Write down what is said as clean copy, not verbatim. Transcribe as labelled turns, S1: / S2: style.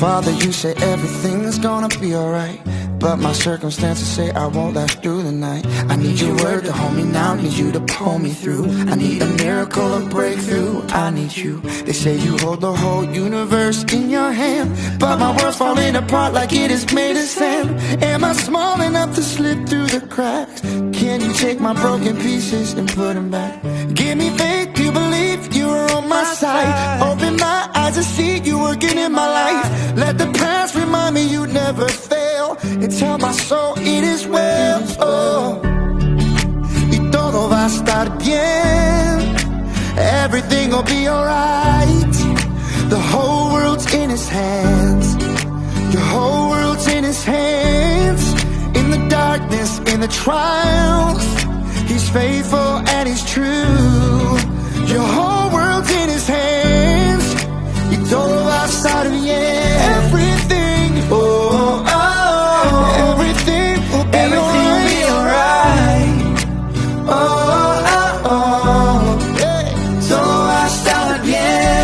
S1: Father, you say everything's gonna be alright, but my circumstances say I won't last through the night. I need your word to hold me now, need you to pull me through. I need a miracle, a breakthrough, I need you. They say you hold the whole universe in your hand, but my world's falling apart like it is made of sand. Am I small enough to slip through the cracks? Can you take my broken pieces and put them back? Give me faith to believe you are on my side. Open my eyes to see you working in my life. Let the past remind me you never fail, and tell my soul it is well. Oh. Y todo va a estar bien, everything will be alright. The whole world's in his hands, your whole world's in his hands. In the darkness, in the trials, he's faithful and he's true. Your whole world's in his hands, y todo va a estar bien.